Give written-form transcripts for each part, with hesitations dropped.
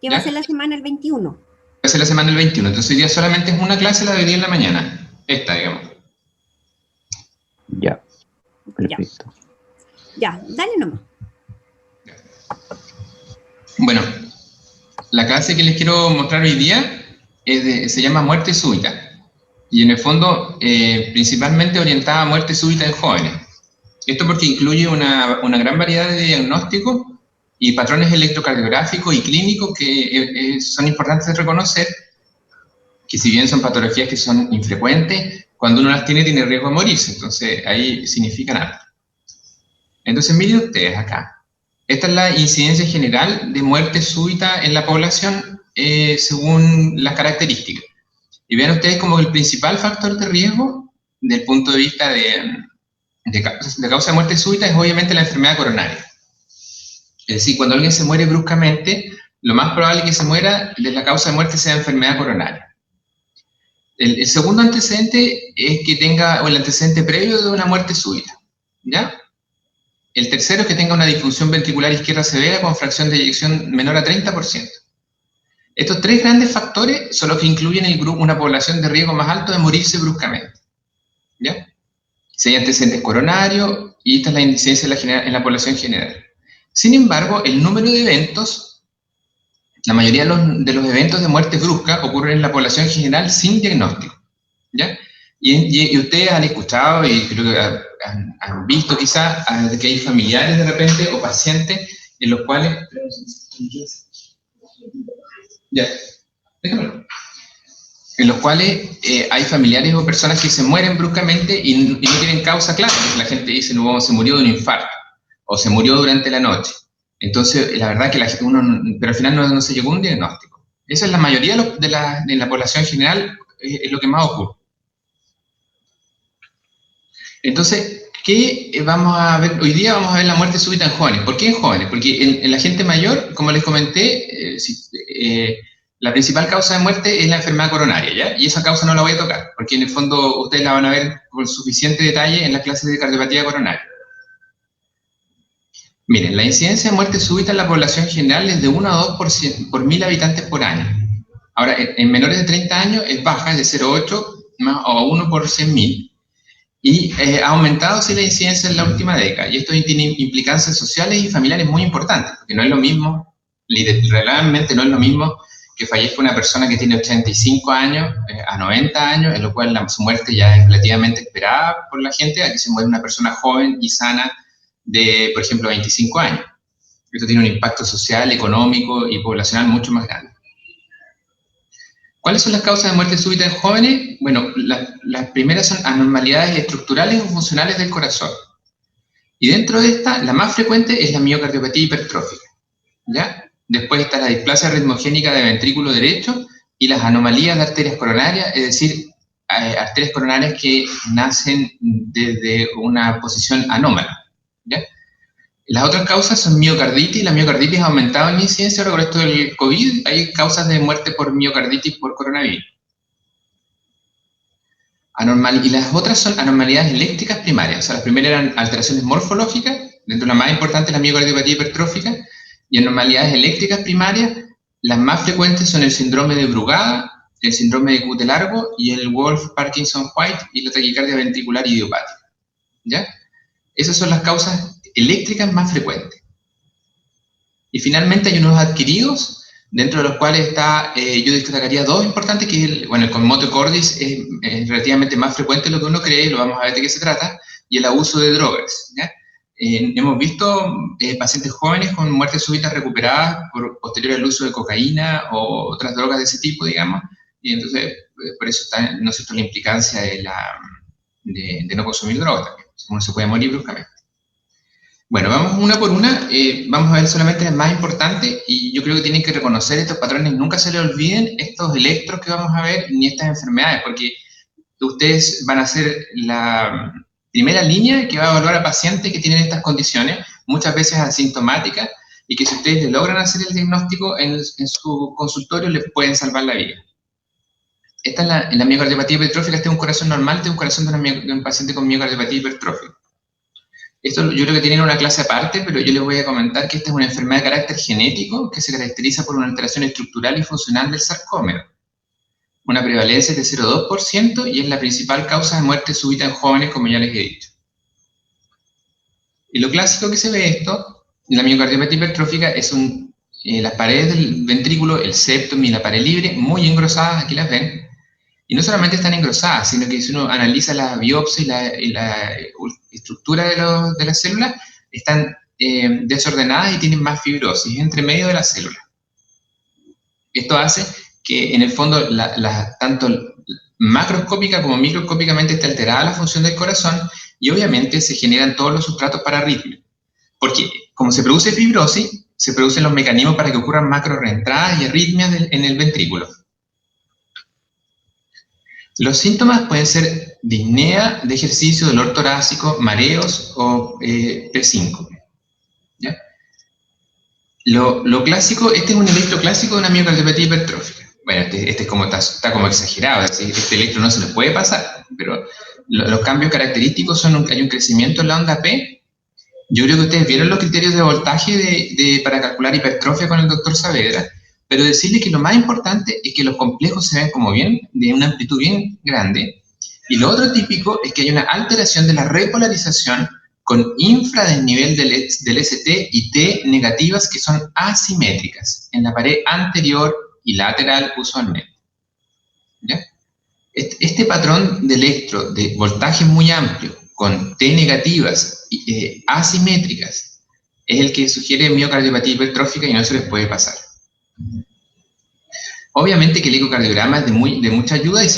Que va a ser la semana el 21. Va a ser la semana del 21, entonces hoy día solamente es una clase, la de hoy día en la mañana. Esta, digamos. Ya, perfecto. Ya, dale nomás. Bueno, la clase que les quiero mostrar hoy día se llama Muerte Súbita. Y en el fondo, principalmente orientada a muerte súbita en jóvenes. Esto porque incluye una gran variedad de diagnósticos y patrones electrocardiográficos y clínicos que son importantes de reconocer, que si bien son patologías que son infrecuentes, cuando uno las tiene riesgo de morirse, entonces ahí significan algo. Entonces miren ustedes acá, esta es la incidencia general de muerte súbita en la población según las características. Y vean ustedes como que el principal factor de riesgo, desde el punto de vista de causa de muerte súbita, es obviamente la enfermedad coronaria. Es decir, cuando alguien se muere bruscamente, lo más probable que se muera de la causa de muerte sea enfermedad coronaria. El segundo antecedente es que tenga, o el antecedente previo de una muerte súbita, ¿ya? El tercero es que tenga una disfunción ventricular izquierda severa con fracción de eyección menor a 30%. Estos tres grandes factores son los que incluyen el grupo, una población de riesgo más alto de morirse bruscamente, ¿ya? Si hay antecedentes coronarios, y esta es la incidencia en la población general. Sin embargo, el número de eventos, la mayoría de los eventos de muerte brusca ocurren en la población general sin diagnóstico, ¿ya? Y ustedes han escuchado y creo que han visto quizás que hay familiares de repente o pacientes en los cuales... Ya, déjamelo. En los cuales hay familiares o personas que se mueren bruscamente y no tienen causa clara. La gente dice, no, se murió de un infarto o se murió durante la noche. Entonces, la verdad que pero al final no se llegó a un diagnóstico. Esa es la mayoría de la población general, es lo que más ocurre. Entonces, ¿qué vamos a ver? Hoy día vamos a ver la muerte súbita en jóvenes. ¿Por qué en jóvenes? Porque en la gente mayor, como les comenté, la principal causa de muerte es la enfermedad coronaria, ¿ya? Y esa causa no la voy a tocar, porque en el fondo ustedes la van a ver con suficiente detalle en las clases de cardiopatía coronaria. Miren, la incidencia de muerte súbita en la población general es de 1 a 2 por 1000 habitantes por año. Ahora, en menores de 30 años es baja, es de 0,8 o 1 por 100.000. Y ha aumentado sí la incidencia en la última década, y esto tiene implicancias sociales y familiares muy importantes, porque no es lo mismo, realmente no es lo mismo que fallezca una persona que tiene 85 años a 90 años, en lo cual su muerte ya es relativamente esperada por la gente, a que se muere una persona joven y sana de, por ejemplo, 25 años. Esto tiene un impacto social, económico y poblacional mucho más grande. ¿Cuáles son las causas de muerte súbita en jóvenes? Bueno, las primeras son anormalidades estructurales o funcionales del corazón. Y dentro de esta, la más frecuente es la miocardiopatía hipertrófica, ¿ya? Después está la displasia ritmogénica de ventrículo derecho y las anomalías de arterias coronarias, es decir, arterias coronarias que nacen desde una posición anómala, ¿ya? Las otras causas son miocarditis, la miocarditis ha aumentado en incidencia ahora con esto del COVID, hay causas de muerte por miocarditis por coronavirus. Y las otras son anormalidades eléctricas primarias, o sea, las primeras eran alteraciones morfológicas, dentro de la más importante la miocardiopatía hipertrófica, y anormalidades eléctricas primarias, las más frecuentes son el síndrome de Brugada, el síndrome de Cute largo y el Wolff-Parkinson-White y la taquicardia ventricular idiopática, ¿ya? Esas son las causas eléctricas más frecuentes. Y finalmente hay unos adquiridos, dentro de los cuales está, yo destacaría dos importantes, que es el comoto cordis es relativamente más frecuente de lo que uno cree, lo vamos a ver de qué se trata, y el abuso de drogas, ¿ya? Hemos visto pacientes jóvenes con muertes súbitas recuperadas posterior al uso de cocaína o otras drogas de ese tipo, digamos, y entonces por eso está, ¿no es cierto?, la implicancia de no consumir drogas también, uno se puede morir bruscamente. Bueno, vamos una por una, vamos a ver solamente las más importantes, y yo creo que tienen que reconocer estos patrones, nunca se les olviden estos electros que vamos a ver, ni estas enfermedades, porque ustedes van a ser la primera línea que va a evaluar a pacientes que tienen estas condiciones, muchas veces asintomáticas, y que si ustedes le logran hacer el diagnóstico en su consultorio, les pueden salvar la vida. Esta es la miocardiopatía hipertrófica, este es un corazón normal, este es un corazón de un paciente con miocardiopatía hipertrófica. Esto yo creo que tienen una clase aparte, pero yo les voy a comentar que esta es una enfermedad de carácter genético que se caracteriza por una alteración estructural y funcional del sarcómero. Una prevalencia de 0,2% y es la principal causa de muerte súbita en jóvenes, como ya les he dicho. Y lo clásico que se ve esto, la miocardiopatía hipertrófica, es las paredes del ventrículo, el septum y la pared libre, muy engrosadas, aquí las ven. Y no solamente están engrosadas, sino que si uno analiza la biopsia y la estructura de las células, están desordenadas y tienen más fibrosis entre medio de las células. Esto hace que en el fondo tanto macroscópica como microscópicamente esté alterada la función del corazón y obviamente se generan todos los sustratos para arritmia. Porque como se produce fibrosis, se producen los mecanismos para que ocurran macrorreentradas y arritmias en el ventrículo. Los síntomas pueden ser disnea de ejercicio, dolor torácico, mareos o presíncope. ¿Ya? Lo clásico, este es un electro clásico de una miocardiopatía hipertrófica. Bueno, este es como, está como exagerado, es decir, este electro no se le puede pasar, pero los cambios característicos son hay un crecimiento en la onda P. Yo creo que ustedes vieron los criterios de voltaje para calcular hipertrofia con el doctor Saavedra, pero decirles que lo más importante es que los complejos se ven como bien, de una amplitud bien grande, y lo otro típico es que hay una alteración de la repolarización con infradesnivel del ST y T negativas que son asimétricas en la pared anterior y lateral usualmente. ¿Ya? Este patrón de electro de voltaje muy amplio con T negativas asimétricas es el que sugiere miocardiopatía hipertrófica y no se les puede pasar. Obviamente que el ecocardiograma es de mucha ayuda y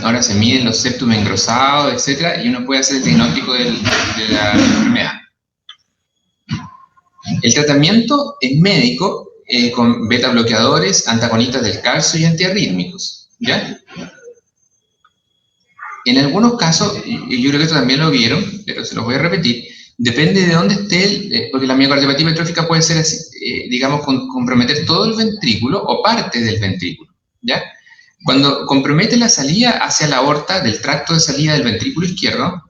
ahora se miden los septum engrosados, etc. Y uno puede hacer el diagnóstico de la enfermedad. El tratamiento es médico con beta bloqueadores, antagonistas del calcio y antiarrítmicos. ¿Ya? En algunos casos, y yo creo que esto también lo vieron, pero se los voy a repetir, depende de dónde esté, porque la miocardiopatía hipertrófica puede ser, digamos, comprometer todo el ventrículo o parte del ventrículo, ¿ya? Cuando compromete la salida hacia la aorta del tracto de salida del ventrículo izquierdo,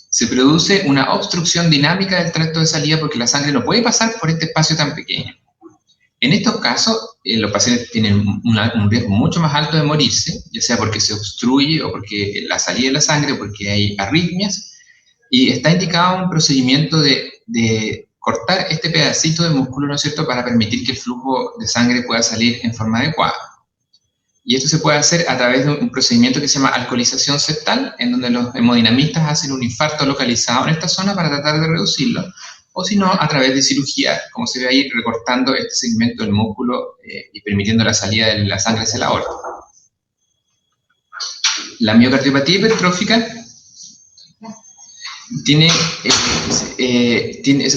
se produce una obstrucción dinámica del tracto de salida porque la sangre no puede pasar por este espacio tan pequeño. En estos casos, los pacientes tienen un riesgo mucho más alto de morirse, ya sea porque se obstruye o porque la salida de la sangre o porque hay arritmias, y está indicado un procedimiento de cortar este pedacito de músculo, ¿no es cierto?, para permitir que el flujo de sangre pueda salir en forma adecuada. Y esto se puede hacer a través de un procedimiento que se llama alcoholización septal, en donde los hemodinamistas hacen un infarto localizado en esta zona para tratar de reducirlo, o si no, a través de cirugía, como se ve ahí, recortando este segmento del músculo y permitiendo la salida de la sangre hacia la aorta. La miocardiopatía hipertrófica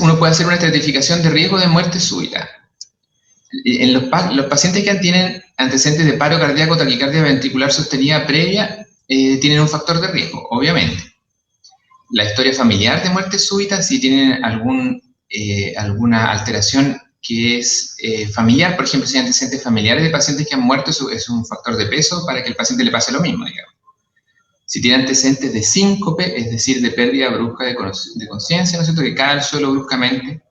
uno puede hacer una estratificación de riesgo de muerte súbita. En los pacientes que tienen antecedentes de paro cardíaco, taquicardia ventricular sostenida previa, tienen un factor de riesgo, obviamente. La historia familiar de muerte súbita, si tienen alguna alteración que es familiar, por ejemplo, si hay antecedentes familiares de pacientes que han muerto, eso es un factor de peso para que el paciente le pase lo mismo, digamos. Si tiene antecedentes de síncope, es decir, de pérdida brusca de conciencia, ¿no es cierto?, que cae al suelo bruscamente.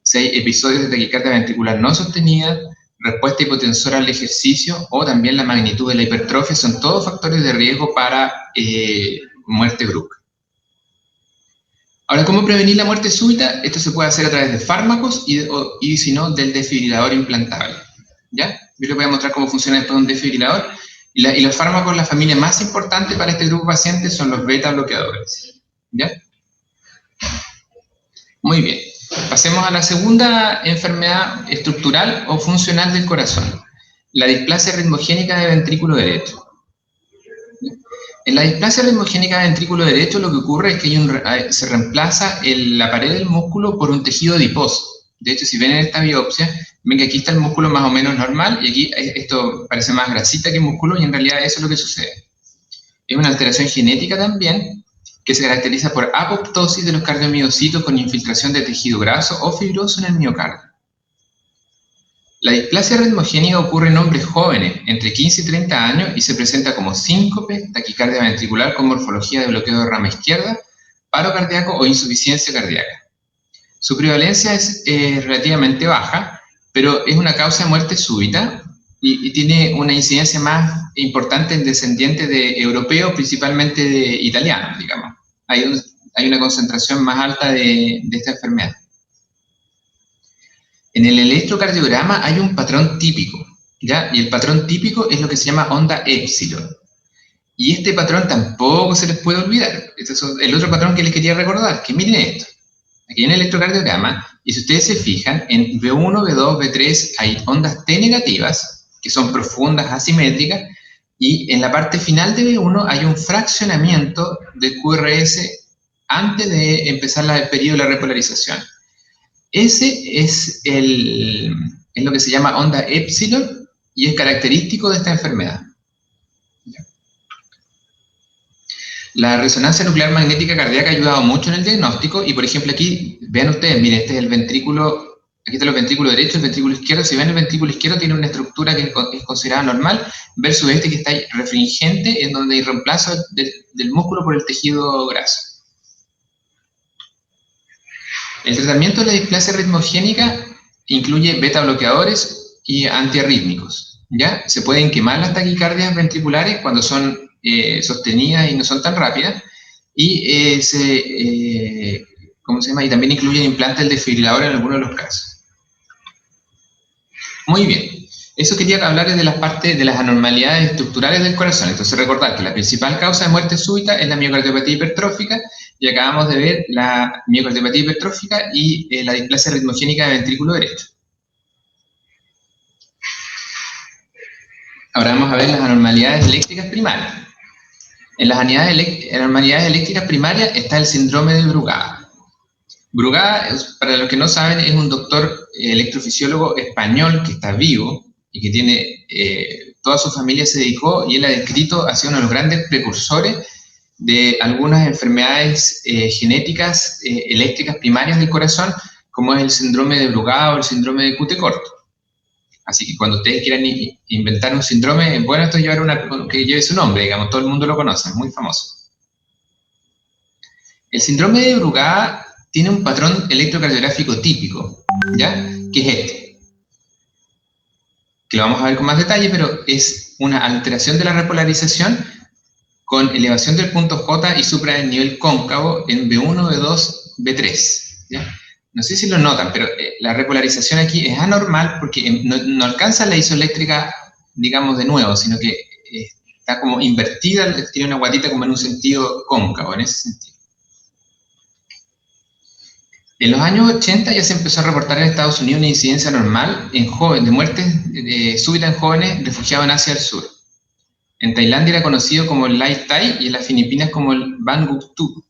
Si hay episodios de taquicardia ventricular no sostenida, respuesta hipotensora al ejercicio o también la magnitud de la hipertrofia, son todos factores de riesgo para muerte brusca. Ahora, ¿cómo prevenir la muerte súbita? Esto se puede hacer a través de fármacos y si no, del desfibrilador implantable. ¿Ya? Yo les voy a mostrar cómo funciona después un desfibrilador. Y los fármacos, la familia más importante para este grupo de pacientes son los beta bloqueadores. ¿Ya? Muy bien. Pasemos a la segunda enfermedad estructural o funcional del corazón, la displasia ritmogénica de ventrículo derecho. En la displasia ritmogénica de ventrículo derecho lo que ocurre es que se reemplaza la pared del músculo por un tejido adiposo. De hecho, si ven en esta biopsia, ven que aquí está el músculo más o menos normal y aquí esto parece más grasita que músculo y en realidad eso es lo que sucede. Es una alteración genética también que se caracteriza por apoptosis de los cardiomiocitos con infiltración de tejido graso o fibroso en el miocardio. La displasia ritmogénica ocurre en hombres jóvenes, entre 15 y 30 años, y se presenta como síncope, taquicardia ventricular con morfología de bloqueo de rama izquierda, paro cardíaco o insuficiencia cardíaca. Su prevalencia es relativamente baja, pero es una causa de muerte súbita y tiene una incidencia más importante en descendientes de europeos, principalmente de italianos, digamos. Hay una concentración más alta de esta enfermedad. En el electrocardiograma hay un patrón típico, ¿ya? Y el patrón típico es lo que se llama onda épsilon. Y este patrón tampoco se les puede olvidar. Este es el otro patrón que les quería recordar, que miren esto. Aquí en el electrocardiograma, y si ustedes se fijan, en V1, V2, V3 hay ondas T negativas, que son profundas, asimétricas, y en la parte final de V1 hay un fraccionamiento de QRS antes de empezar el periodo de la repolarización. Ese es lo que se llama onda épsilon y es característico de esta enfermedad. La resonancia nuclear magnética cardíaca ha ayudado mucho en el diagnóstico y, por ejemplo, aquí, vean ustedes, miren, este es el ventrículo, aquí está el ventrículo derecho, el ventrículo izquierdo. Si ven, el ventrículo izquierdo tiene una estructura que es considerada normal, versus este que está refringente, en donde hay reemplazo del músculo por el tejido graso. El tratamiento de la displasia ritmogénica incluye beta bloqueadores y antiarrítmicos, ¿ya? Se pueden quemar las taquicardias ventriculares cuando son sostenidas y no son tan rápidas, y ¿cómo se llama? Y también incluyen implantes del desfibrilador en algunos de los casos. Muy bien, eso quería hablarles de las partes de las anormalidades estructurales del corazón. Entonces recordar que la principal causa de muerte súbita es la miocardiopatía hipertrófica, y acabamos de ver la miocardiopatía hipertrófica y la displasia ritmogénica de ventrículo derecho. Ahora vamos a ver las anormalidades eléctricas primarias. En las anormalidades eléctricas primarias está el síndrome de Brugada. Brugada, para los que no saben, es un doctor electrofisiólogo español que está vivo y que tiene, toda su familia se dedicó, y él ha descrito, ha sido uno de los grandes precursores de algunas enfermedades genéticas eléctricas primarias del corazón, como es el síndrome de Brugada o el síndrome de Cute corto. Así que cuando ustedes quieran inventar un síndrome, bueno, esto es llevar que lleve su nombre, digamos, todo el mundo lo conoce, es muy famoso. El síndrome de Brugada tiene un patrón electrocardiográfico típico, ¿ya? Que es este. Que lo vamos a ver con más detalle, pero es una alteración de la repolarización con elevación del punto J y supra del nivel cóncavo en V1, V2, V3, ¿ya? No sé si lo notan, pero la repolarización aquí es anormal porque no alcanza la isoeléctrica, digamos, de nuevo, sino que está como invertida, tiene una guatita como en un sentido cóncavo, en ese sentido. En los años 80 ya se empezó a reportar en Estados Unidos una incidencia normal en jóvenes, de muerte súbita en jóvenes refugiados en Asia del Sur. En Tailandia era conocido como el Lai Tai y en las Filipinas como el Ban Guk Tu,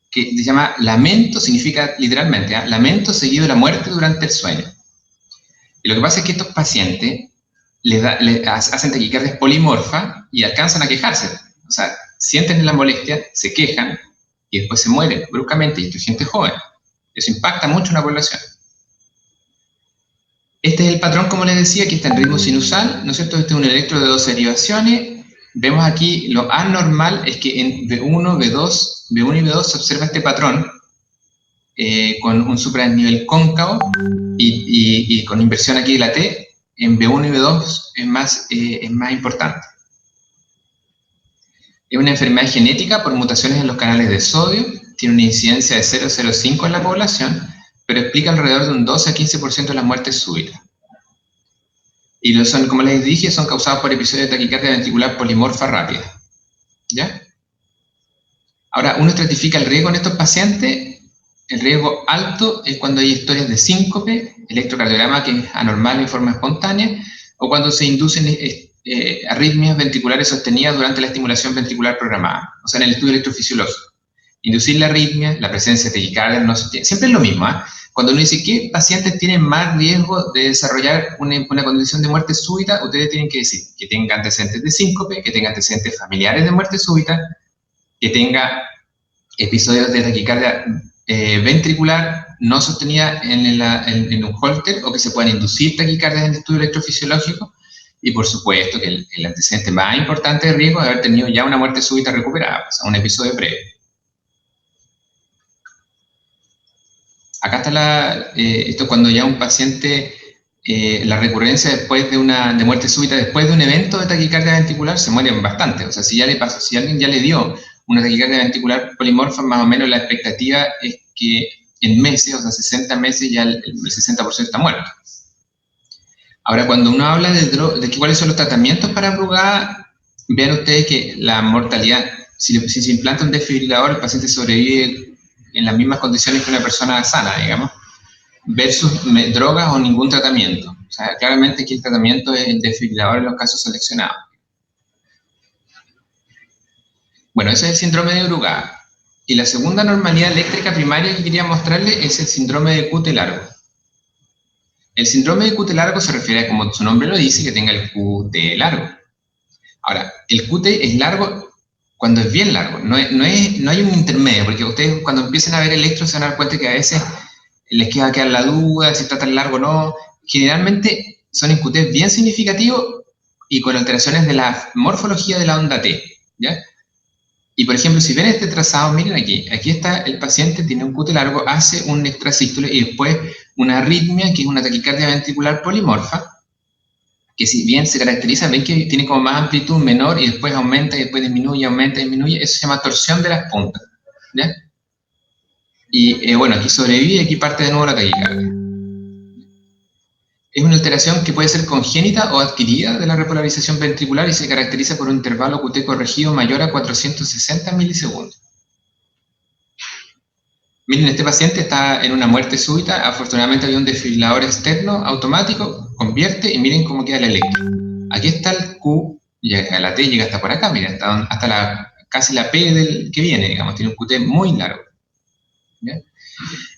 que se llama lamento, significa literalmente, lamento seguido de la muerte durante el sueño. Y lo que pasa es que estos pacientes les hacen taquicardias polimorfas y alcanzan a quejarse. O sea, sienten la molestia, se quejan y después se mueren bruscamente, y esto es gente joven. Eso impacta mucho en la población. Este es el patrón, como les decía, que está en ritmo sinusal, ¿no es cierto? Este es un electro de 12 derivaciones. Vemos aquí lo anormal es que en V1, V2 y V2 se observa este patrón con un suprannivel cóncavo y con inversión aquí de la T. En V1 y V2 es más importante. Es una enfermedad genética por mutaciones en los canales de sodio, tiene una incidencia de 0,05 en la población, pero explica alrededor de un 12 a 15% de las muertes súbitas. Y como les dije, son causados por episodios de taquicardia ventricular polimorfa rápida. ¿Ya? Ahora, uno estratifica el riesgo en estos pacientes. El riesgo alto es cuando hay historias de síncope, electrocardiograma que es anormal en forma espontánea, o cuando se inducen arritmias ventriculares sostenidas durante la estimulación ventricular programada, o sea, en el estudio electrofisiológico. Inducir la arritmia, la presencia de taquicardia no sostenida. Siempre es lo mismo, ¿eh? Cuando uno dice qué pacientes tienen más riesgo de desarrollar una condición de muerte súbita, ustedes tienen que decir que tenga antecedentes de síncope, que tenga antecedentes familiares de muerte súbita, que tenga episodios de taquicardia ventricular no sostenida en un holter, o que se puedan inducir taquicardias en el estudio electrofisiológico, y por supuesto que el antecedente más importante de riesgo es haber tenido ya una muerte súbita recuperada, o sea, un episodio previo. Acá está esto cuando ya un paciente, la recurrencia después de muerte súbita, después de un evento de taquicardia ventricular, se mueren bastante. O sea, si ya le pasó, si alguien ya le dio una taquicardia ventricular polimorfa, más o menos la expectativa es que en meses, o sea, 60 meses, ya el 60% está muerto. Ahora, cuando uno habla de cuáles son los tratamientos para brugada, vean ustedes que la mortalidad, si se implanta un desfibrilador, el paciente sobrevive en las mismas condiciones que una persona sana, digamos, versus drogas o ningún tratamiento. O sea, claramente aquí el tratamiento es el desfibrilador en los casos seleccionados. Bueno, ese es el síndrome de Brugada. Y la segunda anormalidad eléctrica primaria que quería mostrarles es el síndrome de QT largo. El síndrome de QT largo se refiere a, como su nombre lo dice, que tenga el QT largo. Ahora, el QT es largo cuando es bien largo, no hay un intermedio, porque ustedes cuando empiecen a ver electros se van a dar cuenta que a veces les va a quedar la duda si está tan largo o no. Generalmente son QT bien significativos y con alteraciones de la morfología de la onda T, ¿ya? Y por ejemplo, si ven este trazado, miren aquí está el paciente, tiene un QT largo, hace un extrasístole y después una arritmia, que es una taquicardia ventricular polimorfa, que si bien se caracteriza, ven que tiene como más amplitud menor y después aumenta y después disminuye, aumenta y disminuye, eso se llama torsión de las puntas, ¿ya? Y bueno, aquí sobrevive y aquí parte de nuevo la taquicardia. Es una alteración que puede ser congénita o adquirida de la repolarización ventricular y se caracteriza por un intervalo QT corregido mayor a 460 milisegundos. Miren, este paciente está en una muerte súbita, afortunadamente había un desfibrilador externo automático, convierte y miren cómo queda el electro. Aquí está el Q, llega la T, llega hasta por acá, miren, hasta casi la P del que viene, digamos, tiene un QT muy largo. ¿Ya?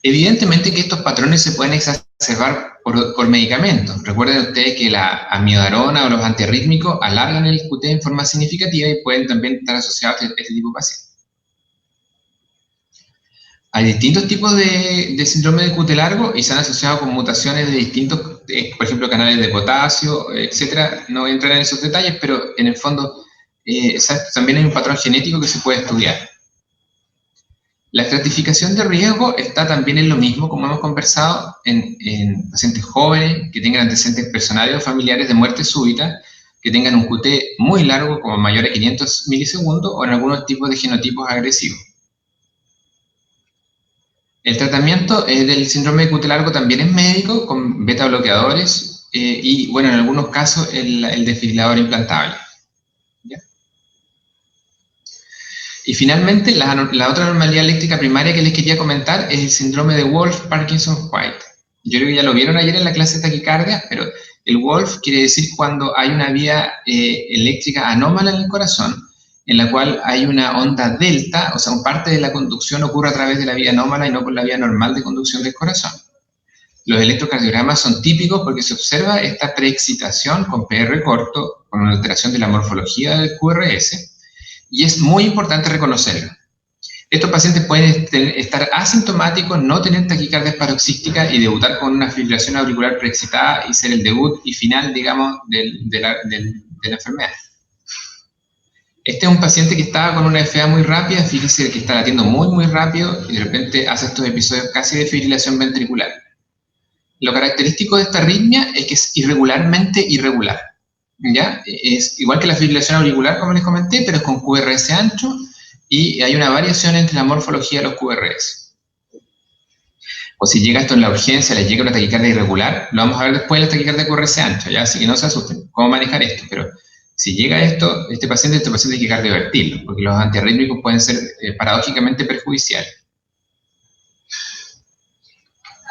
Evidentemente que estos patrones se pueden exacerbar por medicamentos. Recuerden ustedes que la amidarona o los antiarrítmicos alargan el QT en forma significativa y pueden también estar asociados a este tipo de pacientes. Hay distintos tipos de síndrome de QT largo y se han asociado con mutaciones de distintos, por ejemplo, canales de potasio, etcétera. No voy a entrar en esos detalles, pero en el fondo también hay un patrón genético que se puede estudiar. La estratificación de riesgo está también en lo mismo, como hemos conversado, en pacientes jóvenes que tengan antecedentes personales o familiares de muerte súbita, que tengan un QT muy largo, como mayor a 500 milisegundos, o en algunos tipos de genotipos agresivos. El tratamiento del síndrome de QT largo también es médico, con beta bloqueadores y, bueno, en algunos casos el desfibrilador implantable. ¿Ya? Y finalmente, la otra anormalidad eléctrica primaria que les quería comentar es el síndrome de Wolff-Parkinson-White. Yo creo que ya lo vieron ayer en la clase de taquicardia, pero el Wolff quiere decir cuando hay una vía eléctrica anómala en el corazón, en la cual hay una onda delta, o sea, parte de la conducción ocurre a través de la vía anómala y no por la vía normal de conducción del corazón. Los electrocardiogramas son típicos porque se observa esta preexcitación con PR corto, con una alteración de la morfología del QRS, y es muy importante reconocerlo. Estos pacientes pueden estar asintomáticos, no tener taquicardia paroxística y debutar con una fibrilación auricular preexcitada y ser el debut y final, digamos, de la enfermedad. Este es un paciente que estaba con una FA muy rápida, fíjense que está latiendo muy, muy rápido y de repente hace estos episodios casi de fibrilación ventricular. Lo característico de esta arritmia es que es irregularmente irregular, ¿ya? Es igual que la fibrilación auricular, como les comenté, pero es con QRS ancho y hay una variación entre la morfología de los QRS. O si llega esto en la urgencia, les llega una taquicardia irregular, lo vamos a ver después en la taquicardia QRS ancho, ¿ya? Así que no se asusten, cómo manejar esto, pero si llega esto, este paciente hay que cardiovertirlo, porque los antiarrítmicos pueden ser paradójicamente perjudiciales.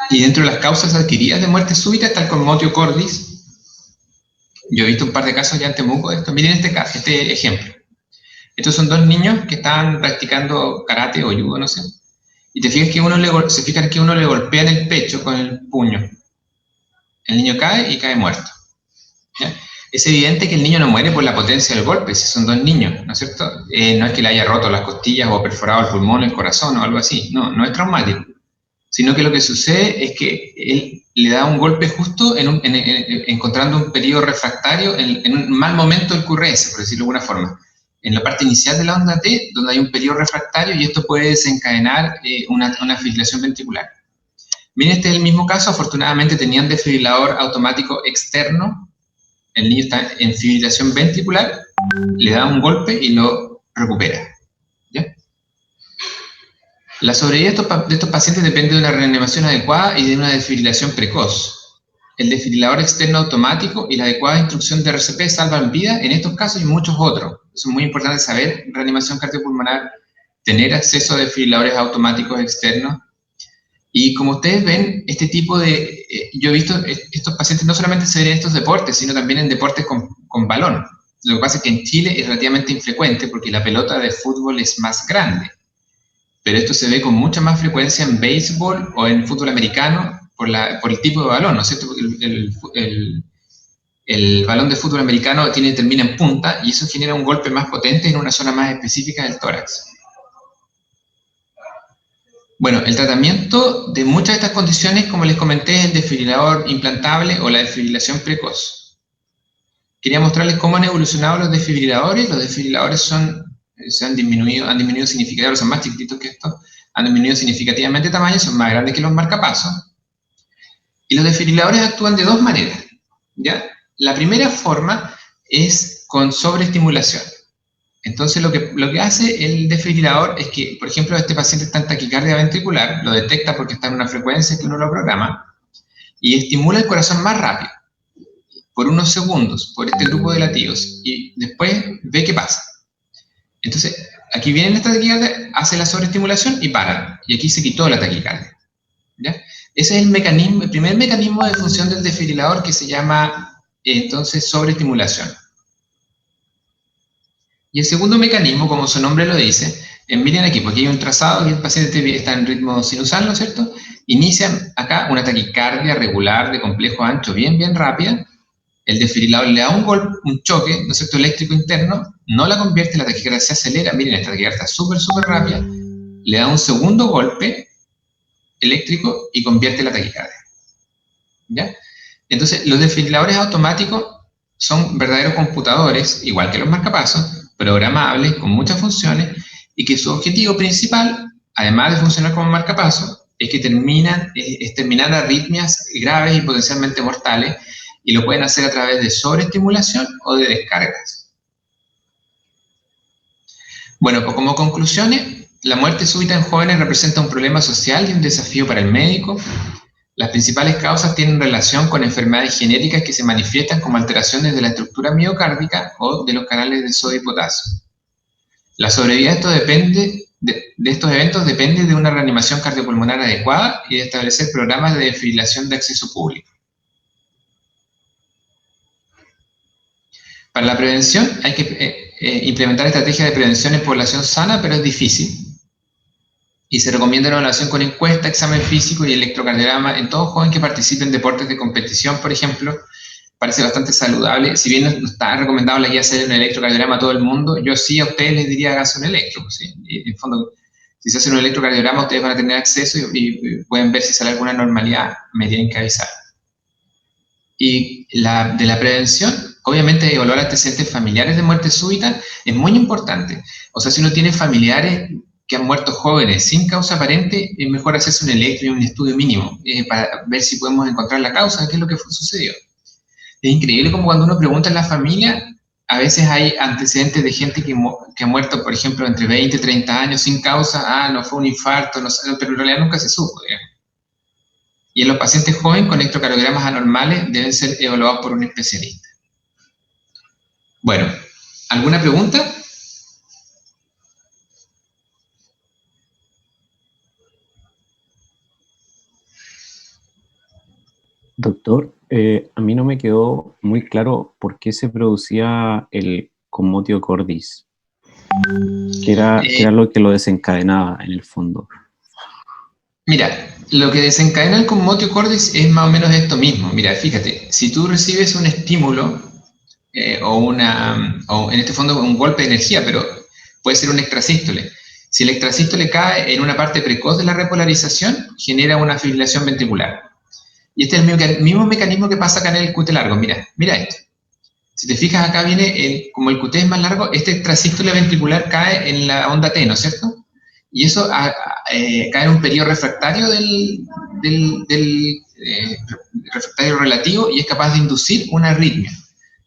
Y dentro de las causas adquiridas de muerte súbita está el Commotio cordis. Yo he visto un par de casos ya en Temuco de esto. Miren este ejemplo. Estos son dos niños que estaban practicando karate o judo, no sé. Y te fijas que se fijan que uno le golpea en el pecho con el puño. El niño cae y cae muerto. ¿Ya? Es evidente que el niño no muere por la potencia del golpe, si son dos niños, ¿no es cierto? No es que le haya roto las costillas o perforado el pulmón o el corazón o algo así, no es traumático. Sino que lo que sucede es que él le da un golpe justo encontrando un periodo refractario en un mal momento del QRS, por decirlo de alguna forma. En la parte inicial de la onda T, donde hay un periodo refractario y esto puede desencadenar una fibrilación ventricular. Miren, este es el mismo caso, afortunadamente tenían desfibrilador automático externo, el niño está en fibrilación ventricular, le da un golpe y lo recupera. ¿Ya? La sobrevida de estos pacientes depende de una reanimación adecuada y de una desfibrilación precoz. El desfibrilador externo automático y la adecuada instrucción de RCP salvan vidas en estos casos y muchos otros. Eso es muy importante saber, reanimación cardiopulmonar, tener acceso a desfibriladores automáticos externos. Y como ustedes ven, este tipo de... yo he visto estos pacientes no solamente se ven en estos deportes, sino también en deportes con balón. Lo que pasa es que en Chile es relativamente infrecuente porque la pelota de fútbol es más grande. Pero esto se ve con mucha más frecuencia en béisbol o en fútbol americano por el tipo de balón, ¿no es cierto? El balón de fútbol americano termina en punta y eso genera un golpe más potente en una zona más específica del tórax. Bueno, el tratamiento de muchas de estas condiciones, como les comenté, es el desfibrilador implantable o la desfibrilación precoz. Quería mostrarles cómo han evolucionado los desfibriladores. Los desfibriladores han disminuido significativamente, son más chiquititos que estos, han disminuido significativamente de tamaño, son más grandes que los marcapasos. Y los desfibriladores actúan de dos maneras, ¿ya? La primera forma es con sobreestimulación. Entonces lo que hace el desfibrilador es que, por ejemplo, este paciente está en taquicardia ventricular, lo detecta porque está en una frecuencia que uno lo programa, y estimula el corazón más rápido, por unos segundos, por este grupo de latidos, y después ve qué pasa. Entonces, aquí viene esta taquicardia, hace la sobreestimulación y para, y aquí se quitó la taquicardia, ¿ya? Ese es el primer mecanismo de función del desfibrilador que se llama, entonces, sobreestimulación. Y el segundo mecanismo, como su nombre lo dice, miren aquí, porque hay un trazado y el paciente está en ritmo sinusal, ¿no es cierto? Inician acá una taquicardia regular de complejo ancho bien rápida, el desfibrilador le da un choque, ¿no es cierto?, eléctrico interno, no la convierte, la taquicardia se acelera, miren, esta taquicardia está súper rápida, le da un segundo golpe eléctrico y convierte la taquicardia. ¿Ya? Entonces, los desfibriladores automáticos son verdaderos computadores, igual que los marcapasos, programables, con muchas funciones, y que su objetivo principal, además de funcionar como marcapasos, es que terminar arritmias graves y potencialmente mortales, y lo pueden hacer a través de sobreestimulación o de descargas. Bueno, pues como conclusiones, la muerte súbita en jóvenes representa un problema social y un desafío para el médico. Las principales causas tienen relación con enfermedades genéticas que se manifiestan como alteraciones de la estructura miocárdica o de los canales de sodio y potasio. La sobrevida de estos eventos depende de una reanimación cardiopulmonar adecuada y de establecer programas de desfibrilación de acceso público. Para la prevención hay que implementar estrategias de prevención en población sana, pero es difícil. Y se recomienda una evaluación con encuesta, examen físico y electrocardiograma en todo joven que participe en deportes de competición, por ejemplo. Parece bastante saludable. Si bien no está recomendado la guía hacer un electrocardiograma a todo el mundo, yo sí a ustedes les diría háganse un electro. ¿Sí? Y en fondo, si se hace un electrocardiograma, ustedes van a tener acceso y pueden ver si sale alguna anormalidad, me tienen que avisar. Y de la prevención, obviamente evaluar antecedentes familiares de muerte súbita es muy importante. O sea, si uno tiene familiares que han muerto jóvenes sin causa aparente, es mejor hacerse un electro y un estudio mínimo para ver si podemos encontrar la causa, qué es lo que sucedió. Es increíble como cuando uno pregunta en la familia, a veces hay antecedentes de gente que ha muerto, por ejemplo, entre 20 y 30 años sin causa, no fue un infarto, no, pero en realidad nunca se supo, digamos. Y en los pacientes jóvenes con electrocardiogramas anormales deben ser evaluados por un especialista. Bueno, ¿alguna pregunta? Doctor, a mí no me quedó muy claro por qué se producía el commotio cordis, que era lo que lo desencadenaba en el fondo. Mira, lo que desencadena el commotio cordis es más o menos esto mismo. Mira, fíjate, si tú recibes un estímulo o en este fondo un golpe de energía, pero puede ser un extrasístole. Si el extrasístole cae en una parte precoz de la repolarización, genera una fibrilación ventricular. Y este es el mismo mecanismo que pasa acá en el QT largo. Mira esto. Si te fijas, acá viene, como el QT es más largo, este extrasístole ventricular cae en la onda T, ¿no es cierto? Y eso cae en un periodo refractario refractario relativo y es capaz de inducir una arritmia.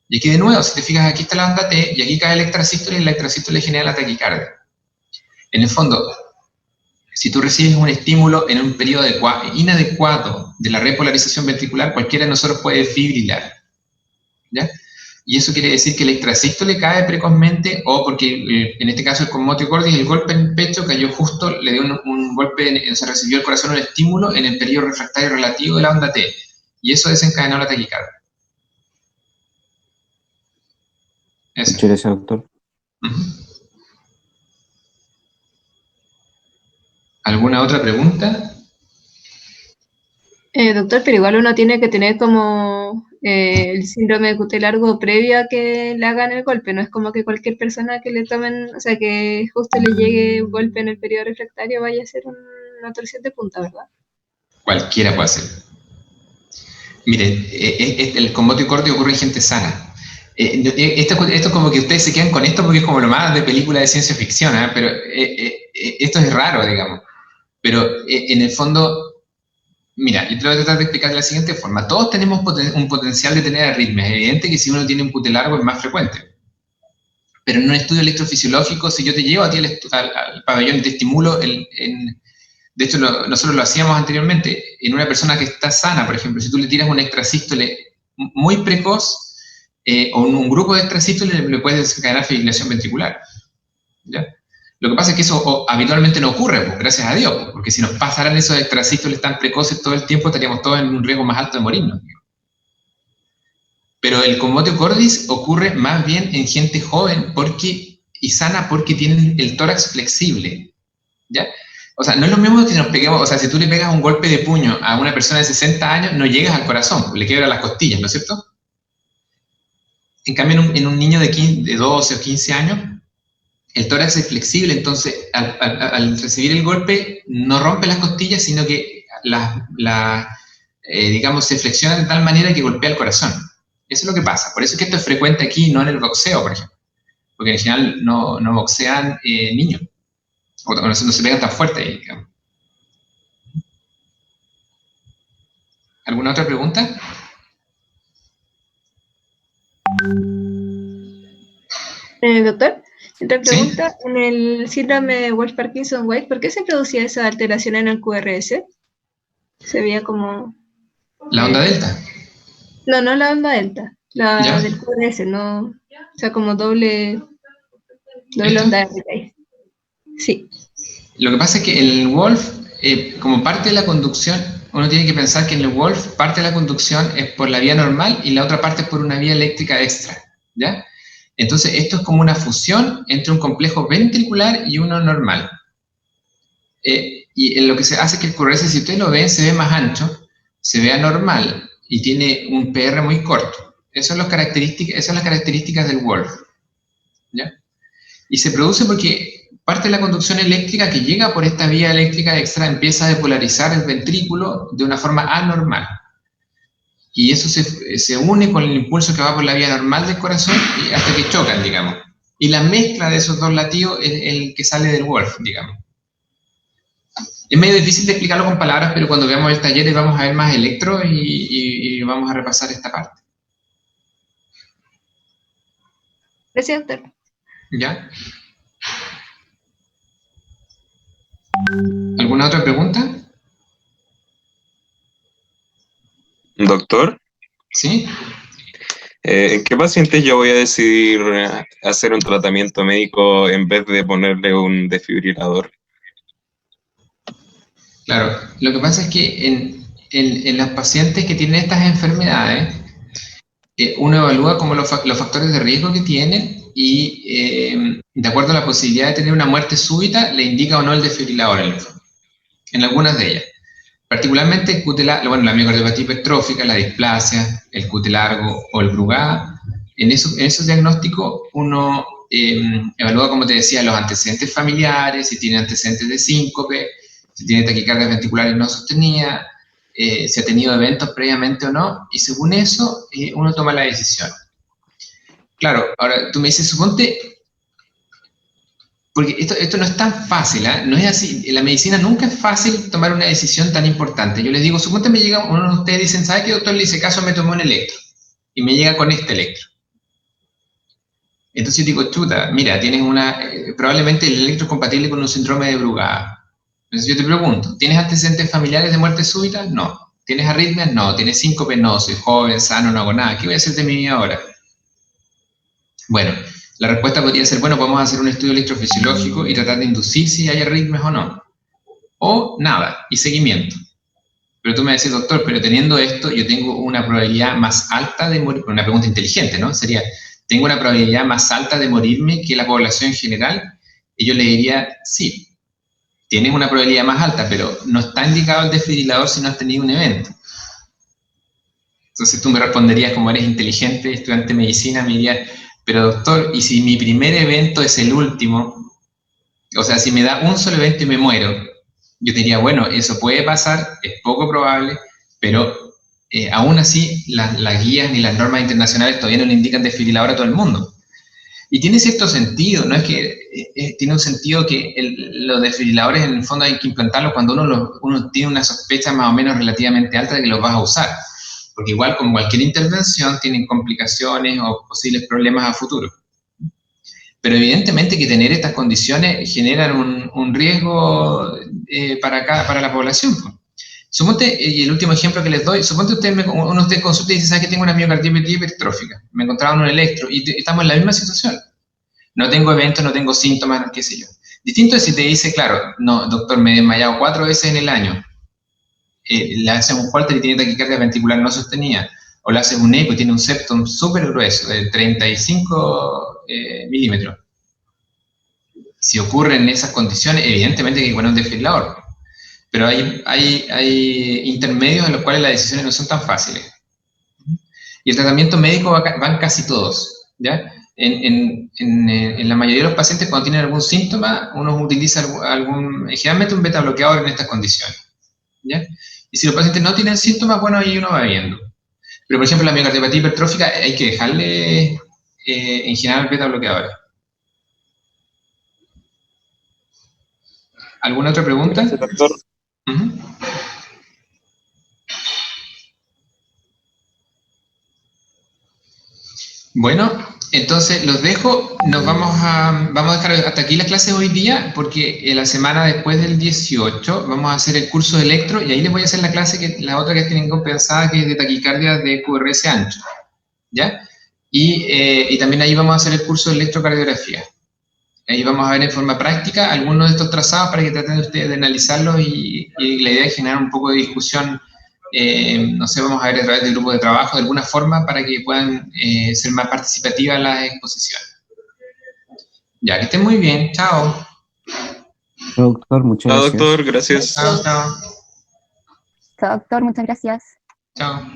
Y aquí de nuevo, si te fijas, aquí está la onda T y aquí cae el extrasístole y el extrasístole genera la taquicardia. En el fondo, si tú recibes un estímulo en un periodo inadecuado de la repolarización ventricular, cualquiera de nosotros puede fibrilar, ¿ya? Y eso quiere decir que el extrasístole cae precozmente o porque, en este caso, el commotio cordis, el golpe en el pecho cayó justo, le dio un golpe, se recibió el corazón un estímulo en el periodo refractario relativo de la onda T. Y eso desencadenó la taquicardia. Muchas gracias, doctor. ¿Alguna otra pregunta? Doctor, pero igual uno tiene que tener como el síndrome de QT largo previo a que le hagan el golpe. No es como que cualquier persona que le tomen, o sea, que justo le llegue un golpe en el periodo refractario vaya a ser una torsión de punta, ¿verdad? Cualquiera puede hacer. Miren, el commotio cordis ocurre en gente sana. Esto como que ustedes se quedan con esto porque es como lo más de película de ciencia ficción, ¿eh? Pero esto es raro, digamos. Pero en el fondo, mira, yo te voy a tratar de explicar de la siguiente forma. Todos tenemos un potencial de tener arritmias. Es evidente que si uno tiene un QT largo es más frecuente. Pero en un estudio electrofisiológico, si yo te llevo a ti al pabellón y te estimulo, de hecho nosotros lo hacíamos anteriormente, en una persona que está sana, por ejemplo, si tú le tiras un extrasístole muy precoz, o un grupo de extrasístoles le puedes desencadenar fibrilación ventricular, ¿ya? Lo que pasa es que eso habitualmente no ocurre, pues, gracias a Dios, pues, porque si nos pasaran esos extrasístoles tan precoces todo el tiempo, estaríamos todos en un riesgo más alto de morirnos. Pero el commotio cordis ocurre más bien en gente joven y sana porque tienen el tórax flexible, ¿ya? O sea, no es lo mismo que nos peguemos, o sea, si tú le pegas un golpe de puño a una persona de 60 años, no llegas al corazón, le quiebras las costillas, ¿no es cierto? En cambio, en un niño de 12 o 15 años, el tórax es flexible, entonces al recibir el golpe no rompe las costillas, sino que digamos, se flexiona de tal manera que golpea el corazón. Eso es lo que pasa. Por eso es que esto es frecuente aquí, no en el boxeo, por ejemplo. Porque en general no boxean niños. O no se pegan tan fuerte ahí, digamos. ¿Alguna otra pregunta? Doctor, otra pregunta. ¿Sí? En el síndrome de Wolff-Parkinson-White, ¿por qué se producía esa alteración en el QRS? Se veía como... La onda delta. No la onda delta, la ¿Ya? del QRS, no, o sea, como doble ¿Esto? onda delta. Sí. Lo que pasa es que el Wolff, como parte de la conducción, uno tiene que pensar que en el Wolff parte de la conducción es por la vía normal y la otra parte es por una vía eléctrica extra, ¿ya? Entonces, esto es como una fusión entre un complejo ventricular y uno normal. Y lo que se hace es que el QRS, si ustedes lo ven, se ve más ancho, se ve anormal y tiene un PR muy corto. Esas son las características del Wolff, ¿ya? Y se produce porque parte de la conducción eléctrica que llega por esta vía eléctrica extra empieza a depolarizar el ventrículo de una forma anormal. Y eso se une con el impulso que va por la vía normal del corazón y hasta que chocan, digamos. Y la mezcla de esos dos latidos es el que sale del Wolff, digamos. Es medio difícil de explicarlo con palabras, pero cuando veamos el taller vamos a ver más electro y vamos a repasar esta parte. Gracias, doctor. ¿Ya? ¿Alguna otra pregunta? Doctor, ¿Sí? ¿en qué pacientes yo voy a decidir hacer un tratamiento médico en vez de ponerle un desfibrilador? Claro, lo que pasa es que en los pacientes que tienen estas enfermedades, uno evalúa como los factores de riesgo que tienen y de acuerdo a la posibilidad de tener una muerte súbita, le indica o no el desfibrilador en algunas de ellas. Particularmente el QT largo, bueno, la miocardiopatía hipertrófica, la displasia, el QT largo o el Brugada. En esos diagnósticos uno evalúa, como te decía, los antecedentes familiares, si tiene antecedentes de síncope, si tiene taquicardias ventriculares no sostenidas, si ha tenido eventos previamente o no, y según eso uno toma la decisión. Claro, ahora tú me dices, suponte, porque esto no es tan fácil, ¿eh? No es así. En la medicina nunca es fácil tomar una decisión tan importante. Yo les digo, suponte me llega uno de ustedes, dicen, ¿sabe qué, doctor? Le hice caso, me tomó un electro. Y me llega con este electro. Entonces yo digo, chuta, mira, tienes probablemente el electro es compatible con un síndrome de Brugada. Entonces yo te pregunto, ¿tienes antecedentes familiares de muerte súbita? No. ¿Tienes arritmias? No. ¿Tienes síncope? No. Soy joven, sano, no hago nada. ¿Qué voy a hacer de mi vida ahora? Bueno, la respuesta podría ser, bueno, podemos hacer un estudio electrofisiológico y tratar de inducir si hay arritmias o no. O nada, y seguimiento. Pero tú me decís, doctor, pero teniendo esto, yo tengo una probabilidad más alta de morir. Una pregunta inteligente, ¿no? Sería, ¿tengo una probabilidad más alta de morirme que la población en general? Y yo le diría, sí, tienes una probabilidad más alta, pero no está indicado el desfibrilador si no has tenido un evento. Entonces tú me responderías, como eres inteligente, estudiante de medicina, me dirías, pero doctor, ¿y si mi primer evento es el último? O sea, si me da un solo evento y me muero, yo te diría, bueno, eso puede pasar, es poco probable, pero aún así las guías ni las normas internacionales todavía no le indican desfibrilador a todo el mundo. Y tiene cierto sentido, ¿no? Es que tiene un sentido que los desfibriladores en el fondo hay que implantarlos cuando uno tiene una sospecha más o menos relativamente alta de que los vas a usar. Porque igual, como cualquier intervención, tienen complicaciones o posibles problemas a futuro. Pero evidentemente que tener estas condiciones generan un riesgo para la población. Suponte, y el último ejemplo que les doy, suponte uno de ustedes consulta y dice, ¿sabes que tengo una miocardiopatía hipertrófica? Me encontraban un electro y estamos en la misma situación. No tengo eventos, no tengo síntomas, qué sé yo. Distinto es si te dice, claro, no, doctor, me he desmayado 4 veces en el año. Le haces un Holter y tiene taquicardia ventricular no sostenida. O le haces un eco y tiene un septum súper grueso, de 35 milímetros. Si ocurren esas condiciones, evidentemente hay que poner un desfibrilador. Pero hay intermedios en los cuales las decisiones no son tan fáciles. Y el tratamiento médico van casi todos, ¿ya? En la mayoría de los pacientes, cuando tienen algún síntoma, uno utiliza generalmente un beta bloqueador en estas condiciones, ¿ya? Y si los pacientes no tienen síntomas, bueno, ahí uno va viendo. Pero, por ejemplo, la miocardiopatía hipertrófica hay que dejarle, en general, beta bloqueadores. ¿Alguna otra pregunta? Gracias, doctor. Bueno, entonces los dejo. Vamos a dejar hasta aquí las clases hoy día, porque la semana después del 18 vamos a hacer el curso de electro y ahí les voy a hacer la otra que tienen pensada, que es de taquicardia de QRS ancho, ¿ya? Y también ahí vamos a hacer el curso de electrocardiografía. Ahí vamos a ver en forma práctica algunos de estos trazados para que traten ustedes de analizarlos y la idea es generar un poco de discusión. No sé, vamos a ver a través del grupo de trabajo de alguna forma para que puedan ser más participativas las exposiciones. Ya, que estén muy bien. Chao. Doctor, muchas Chao, gracias. doctor, gracias. Chao, chao. Chao, doctor, muchas gracias. Chao.